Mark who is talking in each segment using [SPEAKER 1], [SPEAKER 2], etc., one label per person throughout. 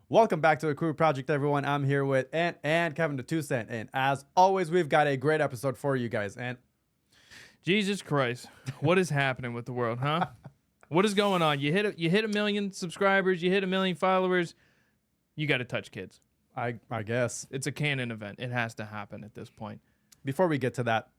[SPEAKER 1] Welcome back to the Crew Project, everyone. I'm here with Ant and Kevin the 2 Cent. And as always, we've got a great episode for you guys. And
[SPEAKER 2] Jesus Christ, what is happening with the world, huh? What is going on? You hit a million subscribers, you hit a million followers, you got to touch kids.
[SPEAKER 1] I guess.
[SPEAKER 2] It's a canon event. It has to happen at this point.
[SPEAKER 1] Before we get to that,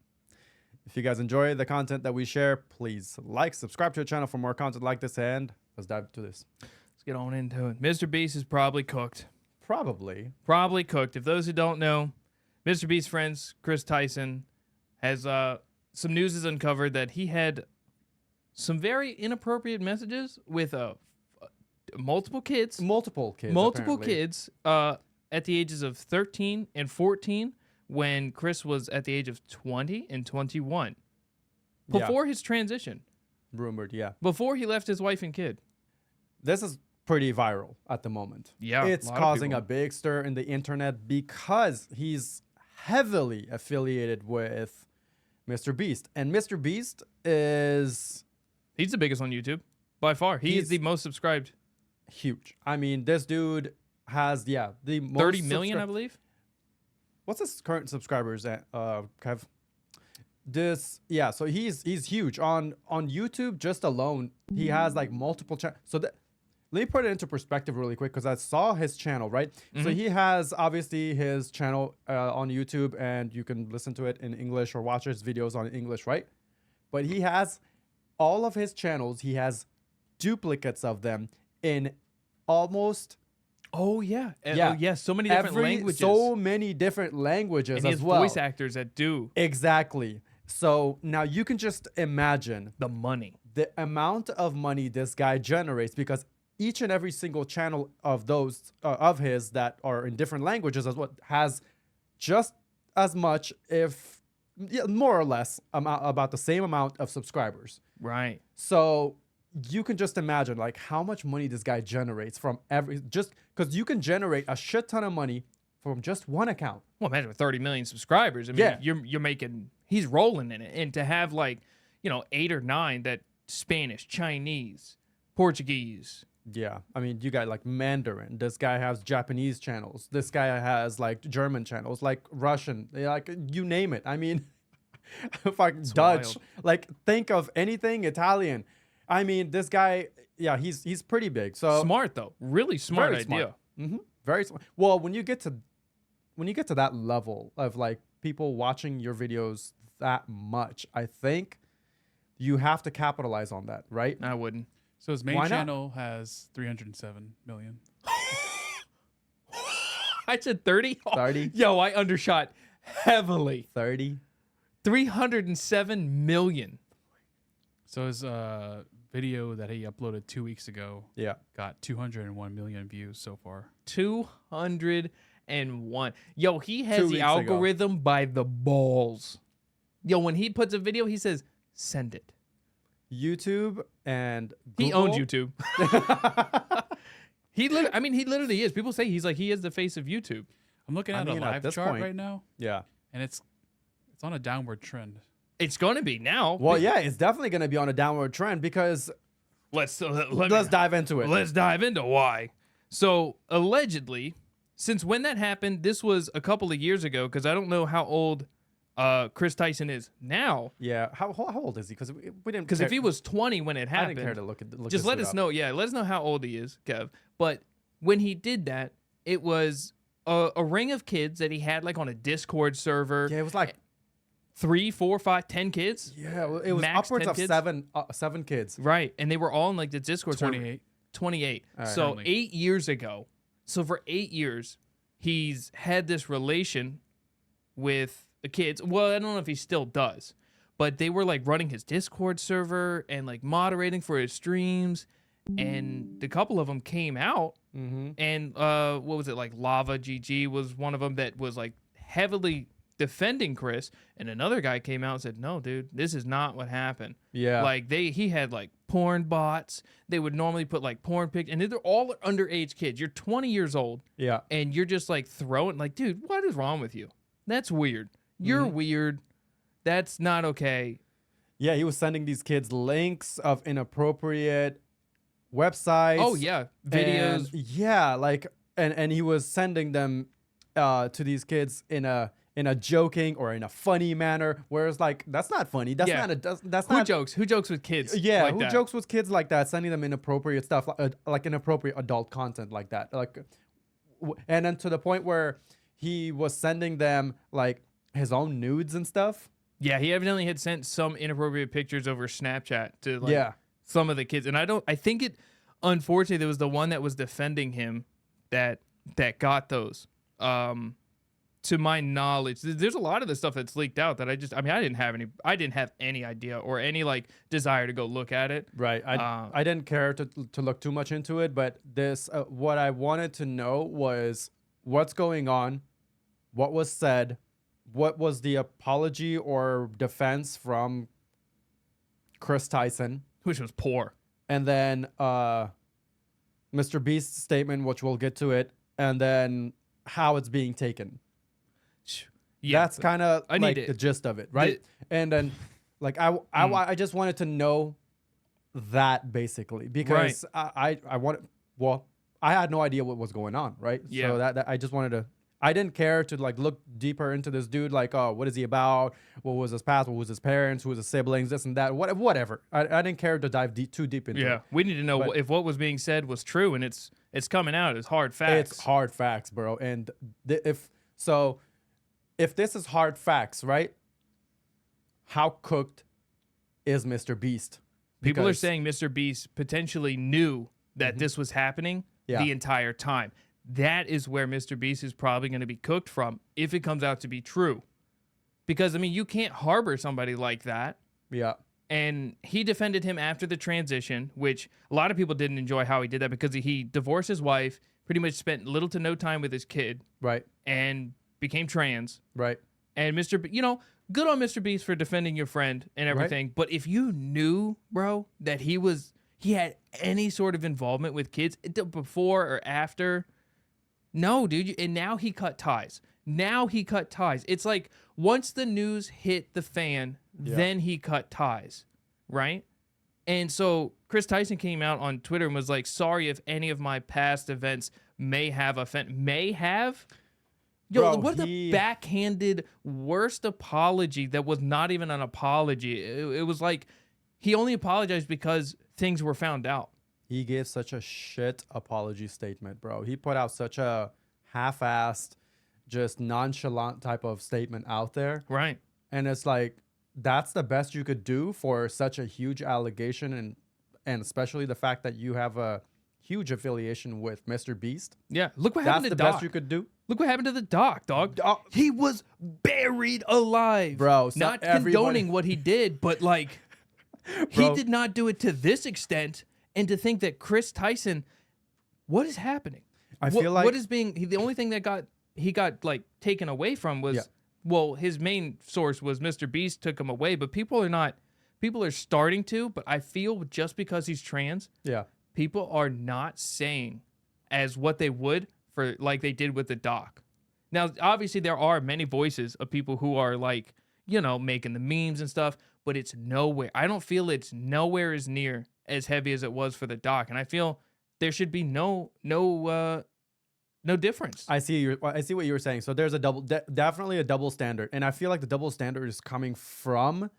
[SPEAKER 1] if you guys enjoy the content that we share, please like, subscribe to the channel for more content like this, and let's dive into this.
[SPEAKER 2] Let's get on into it. Mr. Beast is probably cooked.
[SPEAKER 1] Probably.
[SPEAKER 2] Probably cooked. If those who don't know, Mr. Beast's friends, Chris Tyson, has some news is uncovered that he had some very inappropriate messages with multiple kids.
[SPEAKER 1] Multiple kids.
[SPEAKER 2] Multiple
[SPEAKER 1] apparently.
[SPEAKER 2] kids at the ages of 13 and 14 when Chris was at the age of 20 and 21. Before his transition.
[SPEAKER 1] Rumored, yeah.
[SPEAKER 2] Before he left his wife and kid.
[SPEAKER 1] This is pretty viral at the moment.
[SPEAKER 2] Yeah.
[SPEAKER 1] It's causing a big stir in the internet because he's heavily affiliated with Mr. Beast. And Mr. Beast is...
[SPEAKER 2] He's the biggest on YouTube, by far. He's the most subscribed.
[SPEAKER 1] Huge. I mean, this dude has, the most
[SPEAKER 2] 30 million, I believe.
[SPEAKER 1] What's his current subscribers at, Kev? So he's huge. On YouTube just alone, he has like multiple channels. So let me put it into perspective really quick because I saw his channel, right? Mm-hmm. So he has obviously his channel on YouTube and you can listen to it in English or watch his videos on English, right? But he has all of his channels, he has duplicates of them in almost...
[SPEAKER 2] Oh, yeah. So many different languages.
[SPEAKER 1] So many different languages
[SPEAKER 2] and
[SPEAKER 1] as well.
[SPEAKER 2] Voice actors that do.
[SPEAKER 1] Exactly. So now you can just imagine
[SPEAKER 2] the
[SPEAKER 1] amount of money this guy generates because each and every single channel of those of his that are in different languages as well has just as much, if more or less, about the same amount of subscribers.
[SPEAKER 2] Right.
[SPEAKER 1] So you can just imagine like how much money this guy generates from just because you can generate a shit ton of money from just one account.
[SPEAKER 2] Well, imagine with 30 million subscribers. I mean, you're making, he's rolling in it. And to have like, 8 or 9 that Spanish, Chinese, Portuguese.
[SPEAKER 1] Yeah. I mean, you got like Mandarin. This guy has Japanese channels. This guy has like German channels, like Russian, like you name it. I mean, fucking Dutch,
[SPEAKER 2] wild.
[SPEAKER 1] Like think of anything Italian. I mean, this guy, he's pretty big. So
[SPEAKER 2] smart though, really smart idea.
[SPEAKER 1] Smart. Mm-hmm. Very smart. Well, when you get to that level of like people watching your videos that much, I think you have to capitalize on that, right?
[SPEAKER 2] I wouldn't.
[SPEAKER 3] So his main channel has 307 million.
[SPEAKER 2] I said 30.
[SPEAKER 1] 30.
[SPEAKER 2] Yo, I undershot heavily.
[SPEAKER 1] 30.
[SPEAKER 2] 307 million.
[SPEAKER 3] So his video that he uploaded 2 weeks ago got 201 million views so far.
[SPEAKER 2] 201. Yo, he has the algorithm by the balls. Yo, when he puts a video, he says, send it.
[SPEAKER 1] YouTube and Google.
[SPEAKER 2] He owns YouTube. he literally is. People say he is the face of YouTube.
[SPEAKER 3] I'm looking at a live chart right now.
[SPEAKER 1] Yeah.
[SPEAKER 3] And it's on a downward trend.
[SPEAKER 2] It's going to be now.
[SPEAKER 1] Well, yeah, it's definitely going to be on a downward trend because
[SPEAKER 2] let's
[SPEAKER 1] dive into it.
[SPEAKER 2] Let's dive into why. So allegedly, since when that happened, this was a couple of years ago because I don't know how old Chris Tyson is now.
[SPEAKER 1] Yeah, how old is he? Because we didn't.
[SPEAKER 2] Because if he was 20 when it happened,
[SPEAKER 1] I didn't care to look.
[SPEAKER 2] Just let us know. Yeah, let us know how old he is, Kev. But when he did that, it was a ring of kids that he had like on a Discord server.
[SPEAKER 1] Yeah, it was like
[SPEAKER 2] 3, 4, 5, 10 kids.
[SPEAKER 1] Yeah, it was upwards of kids. seven kids.
[SPEAKER 2] Right, and they were all in like the Discord
[SPEAKER 3] 28.
[SPEAKER 2] server. 28.
[SPEAKER 1] Right.
[SPEAKER 2] So 8 years ago. So for 8 years, he's had this relation with the kids. Well, I don't know if he still does, but they were like running his Discord server and like moderating for his streams. And the couple of them came out, and what was it, like Lava GG was one of them that was like heavily defending Chris, and another guy came out and said, no, dude, this is not what happened.
[SPEAKER 1] Yeah.
[SPEAKER 2] Like he had like porn bots. They would normally put like porn pics, and they're all underage kids. You're 20 years old.
[SPEAKER 1] Yeah.
[SPEAKER 2] And you're just like throwing, like, dude, what is wrong with you? That's weird. You're weird. That's not okay.
[SPEAKER 1] Yeah, he was sending these kids links of inappropriate websites.
[SPEAKER 2] Oh, yeah. Videos.
[SPEAKER 1] And yeah, like and he was sending them to these kids in a joking or in a funny manner, whereas like that's not funny. That's
[SPEAKER 2] Yeah.
[SPEAKER 1] not a that's
[SPEAKER 2] Who
[SPEAKER 1] not
[SPEAKER 2] jokes? Who jokes with kids?
[SPEAKER 1] yeah.
[SPEAKER 2] like
[SPEAKER 1] Who
[SPEAKER 2] that?
[SPEAKER 1] jokes with kids like that, sending them inappropriate stuff like inappropriate adult content like that, like and then to the point where he was sending them like his own nudes and stuff.
[SPEAKER 2] Yeah, he evidently had sent some inappropriate pictures over Snapchat to like
[SPEAKER 1] Yeah.
[SPEAKER 2] some of the kids, and I think it. Unfortunately, there was the one that was defending him that got those. To my knowledge, there's a lot of the stuff that's leaked out that I didn't have any idea or any like desire to go look at it.
[SPEAKER 1] Right. I didn't care to look too much into it, but this what I wanted to know was what's going on, what was said, what was the apology or defense from Chris Tyson,
[SPEAKER 2] Which was poor.
[SPEAKER 1] and then Mr. Beast's statement, which we'll get to it, and then how it's being taken.
[SPEAKER 2] Yeah,
[SPEAKER 1] That's kind of
[SPEAKER 2] I
[SPEAKER 1] like
[SPEAKER 2] need it.
[SPEAKER 1] the gist of it, right? And then, like, I just wanted to know that basically because I wanted. Well, I had no idea what was going on, right?
[SPEAKER 2] Yeah.
[SPEAKER 1] So that I just wanted to. I didn't care to like look deeper into this dude. Like, oh, what is he about? What was his past? What was his parents? Who was his siblings? This and that. Whatever. I didn't care to dive too deep into it.
[SPEAKER 2] Yeah, we need to know
[SPEAKER 1] But-
[SPEAKER 2] if what was being said was true, and it's coming out as hard facts.
[SPEAKER 1] It's hard facts, bro. And if this is hard facts, right? How cooked is Mr. Beast?
[SPEAKER 2] People are
[SPEAKER 1] Because-
[SPEAKER 2] saying Mr. Beast potentially knew that this was happening
[SPEAKER 1] Yeah.
[SPEAKER 2] the entire time. That is where Mr. Beast is probably going to be cooked from if it comes out to be true. Because, I mean, you can't harbor somebody like that.
[SPEAKER 1] Yeah.
[SPEAKER 2] And he defended him after the transition, which a lot of people didn't enjoy how he did that because he divorced his wife, pretty much spent little to no time with his kid,
[SPEAKER 1] Right.
[SPEAKER 2] and became trans.
[SPEAKER 1] Right.
[SPEAKER 2] And good on Mr. Beast for defending your friend and everything. But if you knew, bro, that he had any sort of involvement with kids before or after, no, dude. And now he cut ties. It's like once the news hit the fan, then he cut ties, right? And so Chris Tyson came out on Twitter and was like, sorry if any of my past events may have offended. May have? Yo,
[SPEAKER 1] Bro,
[SPEAKER 2] what the backhanded worst apology that was not even an apology. It was like he only apologized because things were found out.
[SPEAKER 1] He gave such a shit apology statement, bro. He put out such a half-assed, just nonchalant type of statement out there.
[SPEAKER 2] Right.
[SPEAKER 1] And it's like, that's the best you could do for such a huge allegation and especially the fact that you have a huge affiliation with Mr. Beast.
[SPEAKER 2] Yeah. Look what
[SPEAKER 1] That's
[SPEAKER 2] happened to
[SPEAKER 1] the
[SPEAKER 2] Doc.
[SPEAKER 1] best you could do.
[SPEAKER 2] Look what happened to the Doc, dog. He was buried alive.
[SPEAKER 1] Bro, so
[SPEAKER 2] not
[SPEAKER 1] everybody-
[SPEAKER 2] condoning what he did, but like he
[SPEAKER 1] Bro.
[SPEAKER 2] did not do it to this extent. And to think that Chris Tyson, what is happening?
[SPEAKER 1] I feel like
[SPEAKER 2] what is being the only thing that he got like taken away from was
[SPEAKER 1] Yeah.
[SPEAKER 2] well, his main source was Mr. Beast took him away, but people are starting to, but I feel just because he's trans,
[SPEAKER 1] yeah.
[SPEAKER 2] people are not saying as what they would for like they did with the Doc. Now, obviously there are many voices of people who are like, making the memes and stuff, but it's nowhere. I don't feel it's nowhere as near as heavy as it was for the Doc, and I feel there should be no difference.
[SPEAKER 1] I see what you were saying. So there's definitely a double standard, and I feel like the double standard is coming from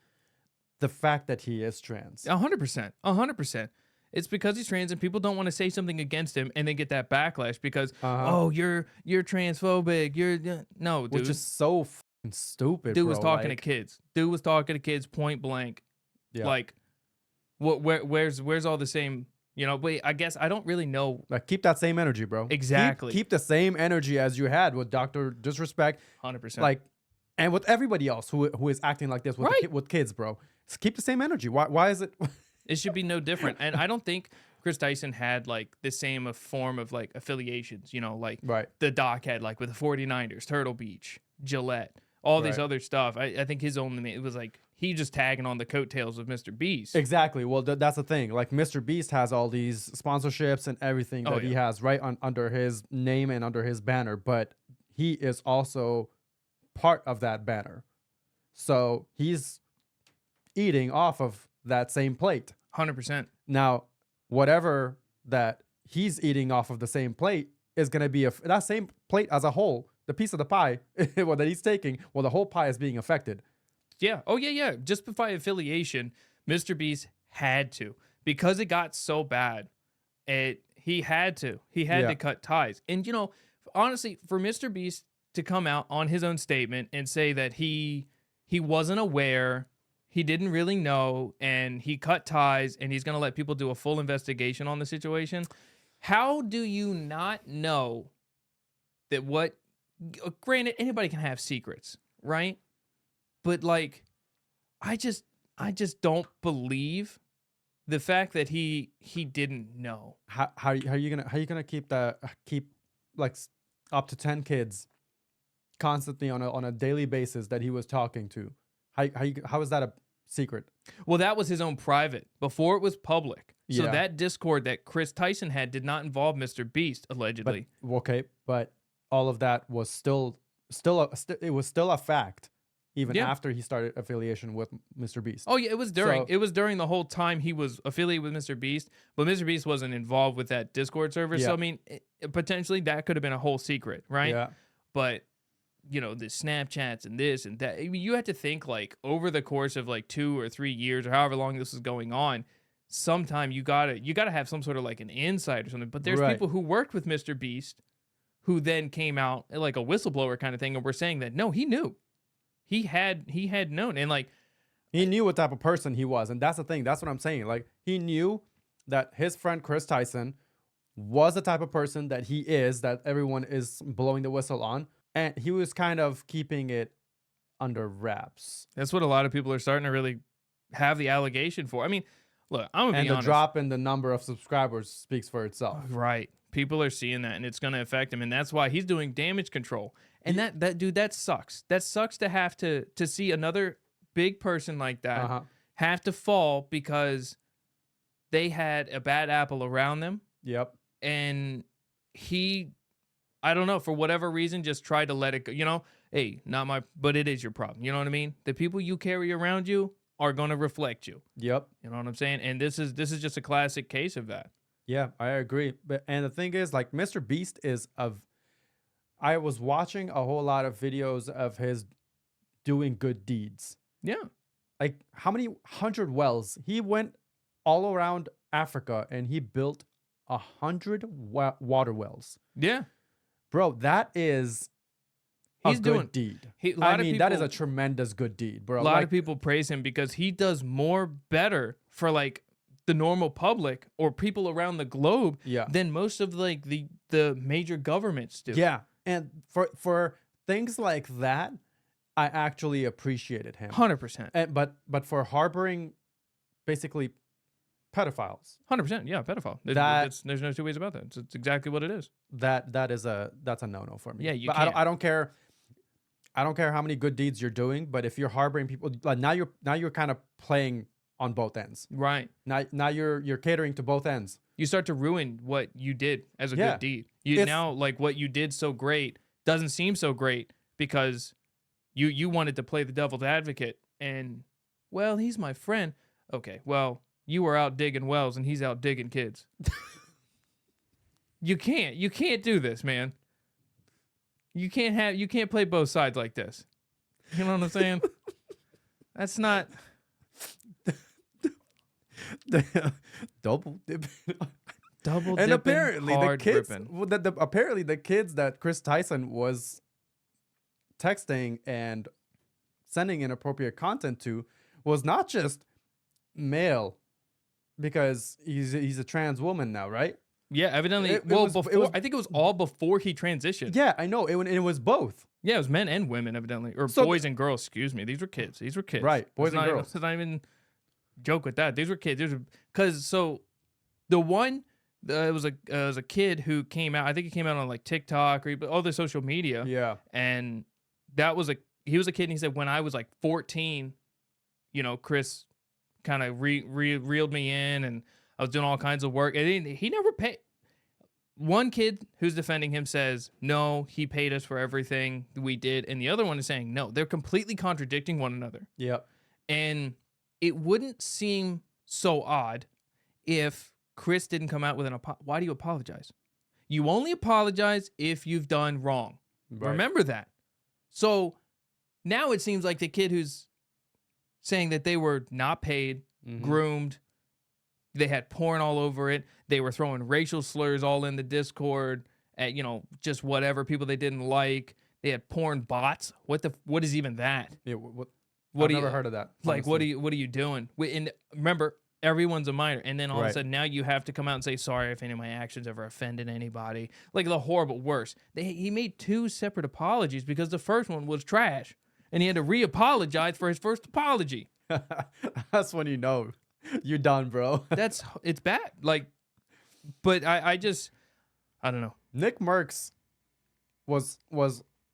[SPEAKER 1] the fact that he is trans.
[SPEAKER 2] 100%. 100%. It's because he's trans and people don't want to say something against him and then get that backlash because oh, you're transphobic. No, dude.
[SPEAKER 1] Which is so fucking stupid.
[SPEAKER 2] Dude
[SPEAKER 1] bro.
[SPEAKER 2] was talking
[SPEAKER 1] like,
[SPEAKER 2] to kids. Dude was talking to kids point blank.
[SPEAKER 1] Yeah.
[SPEAKER 2] Like where's all the same, wait, I guess I don't really know.
[SPEAKER 1] Like, keep that same energy, bro.
[SPEAKER 2] Exactly.
[SPEAKER 1] Keep the same energy as you had with Dr. Disrespect.
[SPEAKER 2] 100%.
[SPEAKER 1] Like, and with everybody else who is acting like this with,
[SPEAKER 2] Right.
[SPEAKER 1] with kids, bro. Just keep the same energy. Why is it?
[SPEAKER 2] It should be no different. And I don't think Chris Tyson had like the same form of like affiliations, like
[SPEAKER 1] Right.
[SPEAKER 2] the Doc had like with the 49ers, Turtle Beach, Gillette, all this
[SPEAKER 1] Right.
[SPEAKER 2] other stuff. I think his only, it was like he just tagging on the coattails of Mr. Beast.
[SPEAKER 1] Exactly. Well, that's the thing. Like, Mr. Beast has all these sponsorships and everything that he has right under his name and under his banner, but he is also part of that banner. So he's eating off of that same plate.
[SPEAKER 2] 100%.
[SPEAKER 1] Now, whatever that he's eating off of the same plate is going to be that same plate as a whole, the piece of the pie well, that he's taking, well, the whole pie is being affected.
[SPEAKER 2] Yeah. Oh, yeah, yeah. Just by affiliation, Mr. Beast had to. Because it got so bad, he had to. He had to cut ties. And, honestly, for Mr. Beast to come out on his own statement and say that he wasn't aware, he didn't really know, and he cut ties, and he's going to let people do a full investigation on the situation. How do you not know that granted, anybody can have secrets, right? But like, I just don't believe the fact that he didn't know.
[SPEAKER 1] How are you gonna keep like up to 10 kids constantly on a daily basis that he was talking to? How is that a secret?
[SPEAKER 2] Well, that was his own private before it was public. So
[SPEAKER 1] Yeah.
[SPEAKER 2] that Discord that Chris Tyson had did not involve Mr. Beast, allegedly.
[SPEAKER 1] But all of that was still a fact even after he started affiliation with Mr. Beast.
[SPEAKER 2] Oh yeah, it was during the whole time he was affiliated with Mr. Beast, but Mr. Beast wasn't involved with that Discord server.
[SPEAKER 1] Yeah.
[SPEAKER 2] So I mean, potentially that could have been a whole secret, right?
[SPEAKER 1] Yeah.
[SPEAKER 2] But the Snapchats and this and that. I mean, you had to think like over the course of like 2 or 3 years or however long this is going on, sometime you gotta have some sort of like an insight or something. But there's people who worked with Mr. Beast who then came out like a whistleblower kind of thing and were saying that no, he knew. He had known, and like
[SPEAKER 1] he knew what type of person he was, and that's the thing. That's what I'm saying. Like he knew that his friend Chris Tyson was the type of person that he is, that everyone is blowing the whistle on, and he was kind of keeping it under wraps.
[SPEAKER 2] That's what a lot of people are starting to really have the allegation for. I mean, look, I'm gonna be honest.
[SPEAKER 1] And the drop in the number of subscribers speaks for itself.
[SPEAKER 2] Right. People are seeing that, and it's going to affect him, and that's why he's doing damage control. And that sucks. That sucks to have to see another big person like that have to fall because they had a bad apple around them.
[SPEAKER 1] Yep.
[SPEAKER 2] And I don't know, for whatever reason, just tried to let it go. Hey, but it is your problem. You know what I mean? The people you carry around you are going to reflect you.
[SPEAKER 1] Yep.
[SPEAKER 2] You know what I'm saying? And this is just a classic case of that.
[SPEAKER 1] Yeah, I agree. And the thing is, like, Mr. Beast I was watching a whole lot of videos of his doing good deeds.
[SPEAKER 2] Yeah.
[SPEAKER 1] Like, how many 100 wells? He went all around Africa and he built 100 water wells.
[SPEAKER 2] Yeah.
[SPEAKER 1] Bro, that is a good deed. That is a tremendous good deed, bro.
[SPEAKER 2] A lot of people praise him because he does more better for, like, the normal public or people around the globe than most of like the major governments do.
[SPEAKER 1] Yeah. And for things like that, I actually appreciated him.
[SPEAKER 2] 100%.
[SPEAKER 1] But for harboring basically pedophiles.
[SPEAKER 2] 100%. Yeah, pedophile. There's no two ways about that. It's exactly what it is.
[SPEAKER 1] That's a no-no for me.
[SPEAKER 2] Yeah, you
[SPEAKER 1] but
[SPEAKER 2] can't.
[SPEAKER 1] I don't care. I don't care how many good deeds you're doing, but if you're harboring people, like now you're kind of playing on both ends.
[SPEAKER 2] Right.
[SPEAKER 1] Now you're catering to both ends.
[SPEAKER 2] You start to ruin what you did as a good deed. Now like what you did so great doesn't seem so great because you wanted to play the devil's advocate and, well, he's my friend. Okay, well, you were out digging wells and he's out digging kids. You can't do this, man. You can't play both sides like this. You know what I'm saying? That's not
[SPEAKER 1] double dip.
[SPEAKER 2] And
[SPEAKER 1] apparently the kids that Chris Tyson was texting and sending inappropriate content to was not just male, because he's a trans woman now, right?
[SPEAKER 2] Yeah, evidently. I think it was all before he transitioned.
[SPEAKER 1] Yeah, I know. It was both.
[SPEAKER 2] Yeah, it was men and women, evidently, or boys and girls. Excuse me. These were kids.
[SPEAKER 1] Right, boys and girls.
[SPEAKER 2] Let's not even joke with that. These were kids. Because the one, it was a kid who came out. I think he came out on like TikTok or all the social media.
[SPEAKER 1] Yeah,
[SPEAKER 2] and he was a kid, and he said, when I was like 14, Chris kind of reeled me in, and I was doing all kinds of work, and he never paid. One kid who's defending him says, no, he paid us for everything we did. And the other one is saying, no. They're completely contradicting one another.
[SPEAKER 1] Yep.
[SPEAKER 2] And it wouldn't seem so odd if Chris didn't come out with why do you apologize? You only apologize if you've done wrong.
[SPEAKER 1] Right.
[SPEAKER 2] Remember that. So now it seems like the kid who's saying that they were not paid, groomed, they had porn all over it, they were throwing racial slurs all in the Discord at, just whatever people they didn't like. They had porn bots. What is even that?
[SPEAKER 1] Yeah, I've never heard of that.
[SPEAKER 2] Like, what are you doing? And remember, everyone's a minor, and then all of a sudden now you have to come out and say sorry if any of my actions ever offended anybody. Like the horrible worst. He made 2 separate apologies because the first one was trash, and he had to re-apologize for his first apology.
[SPEAKER 1] That's when you know you're done, bro.
[SPEAKER 2] It's bad. Like, but I don't know.
[SPEAKER 1] Nickmercs was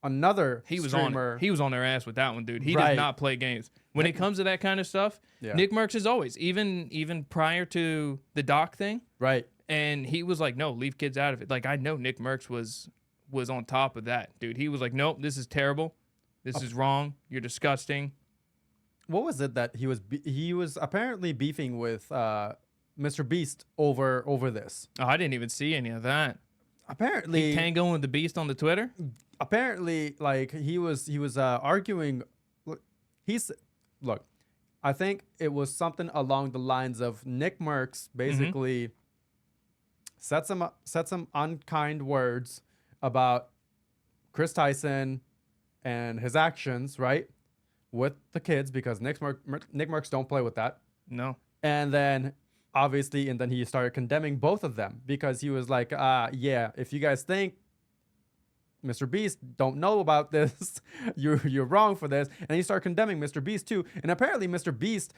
[SPEAKER 1] another streamer.
[SPEAKER 2] He was on their ass with that one, dude. He does not play games. When it comes to that kind of stuff, Nickmercs is always, even prior to the doc thing.
[SPEAKER 1] Right.
[SPEAKER 2] And he was like, no, leave kids out of it. Like, I know Nickmercs was on top of that, dude. He was like, nope, this is terrible. This is wrong. You're disgusting.
[SPEAKER 1] What was it that he was apparently beefing with Mr. Beast over this?
[SPEAKER 2] Oh, I didn't even see any of that.
[SPEAKER 1] Apparently,
[SPEAKER 2] he tangoing with the Beast on the Twitter.
[SPEAKER 1] Apparently, like he was arguing. Look, I think it was something along the lines of Nickmercs basically said some unkind words about Chris Tyson and his actions, right, with the kids, because Nickmercs don't play with that.
[SPEAKER 2] No.
[SPEAKER 1] And then obviously, and then he started condemning both of them because he was like, yeah, if you guys think Mr. Beast don't know about this, you're wrong for this. And he started condemning Mr. Beast too. And apparently Mr. Beast,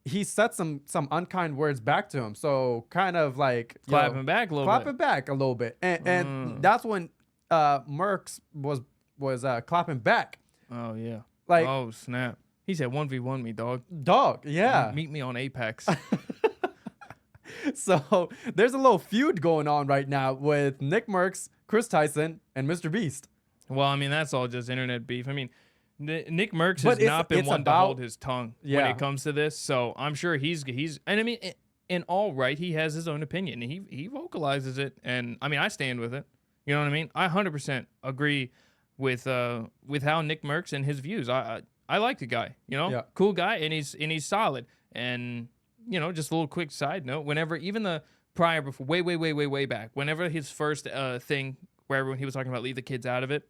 [SPEAKER 1] he said some unkind words back to him. So kind of like
[SPEAKER 2] clapping back a little bit.
[SPEAKER 1] And that's when Mercs was clapping back.
[SPEAKER 2] Oh yeah.
[SPEAKER 1] Like,
[SPEAKER 2] oh snap. He said 1v1 me, dog.
[SPEAKER 1] Yeah.
[SPEAKER 2] Meet me on Apex.
[SPEAKER 1] So there's a little feud going on right now with Nickmercs, Chris Tyson, and Mr. Beast.
[SPEAKER 2] Well, I mean, that's all just internet beef. I mean, Nickmercs has not been one to hold his tongue when it comes to this. So I'm sure he's and I mean, in all right, he has his own opinion. He vocalizes it, and I mean, I stand with it. You know what I mean? I 100% agree with how Nickmercs and his views. I like the guy, cool guy, and he's solid. And just a little quick side note: whenever even the prior before, way back, whenever his first thing where everyone he was talking about leave the kids out of it,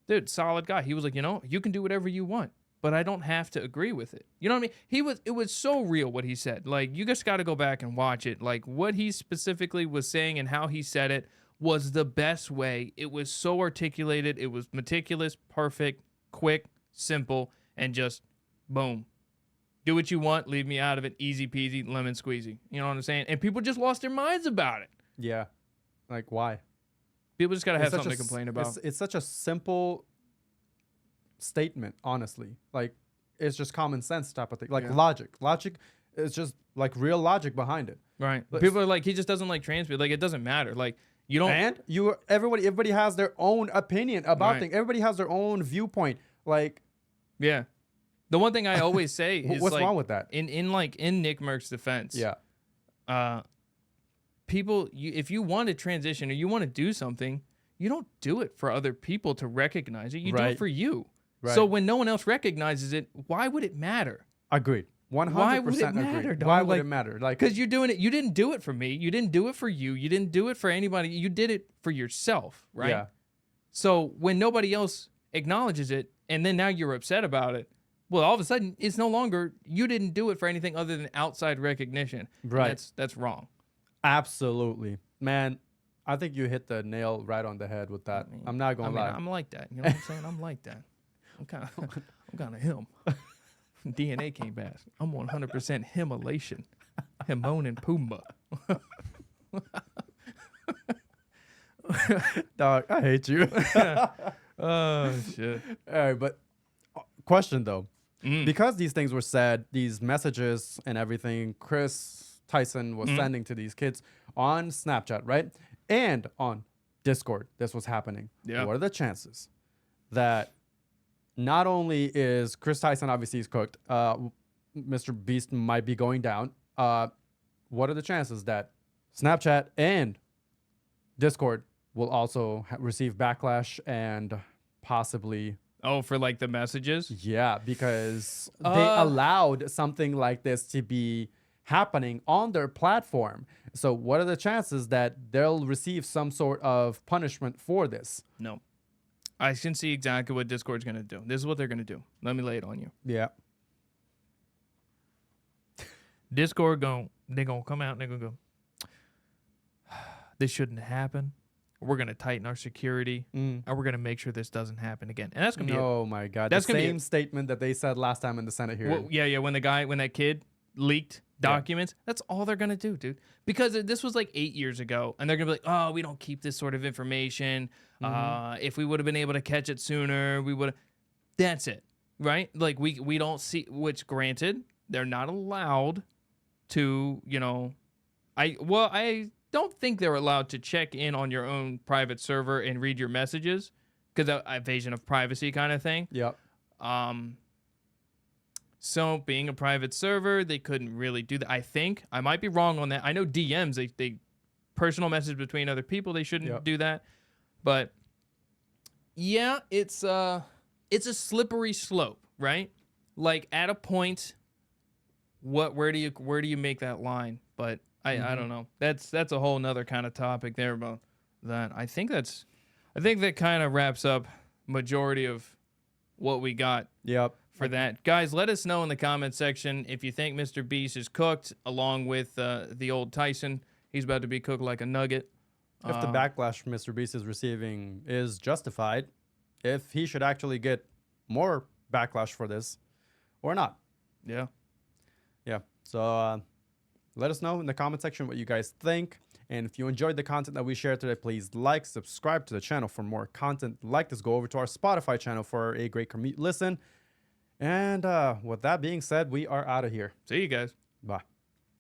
[SPEAKER 2] dude, solid guy. He was like, you can do whatever you want, but I don't have to agree with it. You know what I mean? It was so real what he said. Like, you just got to go back and watch it. Like, what he specifically was saying and how he said it was the best way. It was so articulated. It was meticulous, perfect, quick, simple, and just boom. Do what you want, leave me out of it, easy peasy, lemon squeezy. You know what I'm saying? And people just lost their minds about it.
[SPEAKER 1] Yeah. Like, why?
[SPEAKER 2] People just got to have something to complain about.
[SPEAKER 1] It's such a simple statement, honestly. Like, it's just common sense type of thing. Like, logic. Logic is just, like, real logic behind it.
[SPEAKER 2] Right. People are like, he just doesn't like trans people. Like, it doesn't matter. Like, you don't...
[SPEAKER 1] And everybody has their own opinion about things. Everybody has their own viewpoint. Like...
[SPEAKER 2] Yeah. The one thing I always say is
[SPEAKER 1] what's wrong with that?
[SPEAKER 2] In Nickmercs' defense, people, if you want to transition or you want to do something, you don't do it for other people to recognize it. You do it for you. Right. So when no one else recognizes it, why would it matter?
[SPEAKER 1] Agreed. 100%
[SPEAKER 2] why would it matter,
[SPEAKER 1] agreed.
[SPEAKER 2] Dog?
[SPEAKER 1] Why would it matter? Like,
[SPEAKER 2] because you're doing it. You didn't do it for me. You didn't do it for you. You didn't do it for anybody. You did it for yourself, right?
[SPEAKER 1] Yeah.
[SPEAKER 2] So when nobody else acknowledges it, and then now you're upset about it, well, all of a sudden, it's no longer, you didn't do it for anything other than outside recognition.
[SPEAKER 1] Right.
[SPEAKER 2] That's wrong.
[SPEAKER 1] Absolutely. Man, I think you hit the nail right on the head with that. I'm not going to lie.
[SPEAKER 2] I'm like that. You know what I'm saying? I'm like that. I'm kind of him. DNA came back. I'm 100% Himalayan. Timon and Pumbaa.
[SPEAKER 1] Dog, I hate you.
[SPEAKER 2] Oh, shit.
[SPEAKER 1] All right, but question, though. Because these things were said, these messages and everything, Chris Tyson was sending to these kids on Snapchat, right? And on Discord, this was happening.
[SPEAKER 2] Yeah.
[SPEAKER 1] What are the chances that not only is Chris Tyson, obviously he's cooked, Mr. Beast might be going down. What are the chances that Snapchat and Discord will also receive backlash and possibly.
[SPEAKER 2] Oh, for like the messages?
[SPEAKER 1] Yeah, because they allowed something like this to be happening on their platform. So what are the chances that they'll receive some sort of punishment for this?
[SPEAKER 2] No. I can see exactly what Discord's going to do. This is what they're going to do. Let me lay it on you.
[SPEAKER 1] Yeah.
[SPEAKER 2] Discord they're going to come out and they're going to go, this shouldn't happen. We're going to tighten our security, and we're going to make sure this doesn't happen again. And that's going to be
[SPEAKER 1] Oh, my God.
[SPEAKER 2] That's
[SPEAKER 1] the
[SPEAKER 2] gonna be
[SPEAKER 1] same statement that they said last time in the Senate hearing.
[SPEAKER 2] Well, yeah. When that kid leaked documents, that's all they're going to do, dude. Because this was like 8 years ago, and they're going to be like, oh, we don't keep this sort of information. If we would have been able to catch it sooner, we would have. That's it, right? Like, we don't see, which granted, they're not allowed to, I don't think they're allowed to check in on your own private server and read your messages because invasion of privacy kind of thing.
[SPEAKER 1] Yep.
[SPEAKER 2] So being a private server, they couldn't really do that. I think I might be wrong on that. I know DMs, they personal message between other people, they shouldn't do that. But yeah, it's a slippery slope, right? Like at a point, where do you make that line? But I don't know. That's a whole nother kind of topic there about that. I think that kind of wraps up majority of what we got.
[SPEAKER 1] Yep.
[SPEAKER 2] For that. Guys, let us know in the comment section if you think Mr. Beast is cooked along with the old Tyson. He's about to be cooked like a nugget.
[SPEAKER 1] If the backlash Mr. Beast is receiving is justified, if he should actually get more backlash for this or not.
[SPEAKER 2] Yeah.
[SPEAKER 1] Yeah. So let us know in the comment section what you guys think. And if you enjoyed the content that we shared today, please like, subscribe to the channel for more content like this. Go over to our Spotify channel for a great commute listen. And with that being said, we are out of here.
[SPEAKER 2] See you guys.
[SPEAKER 1] Bye.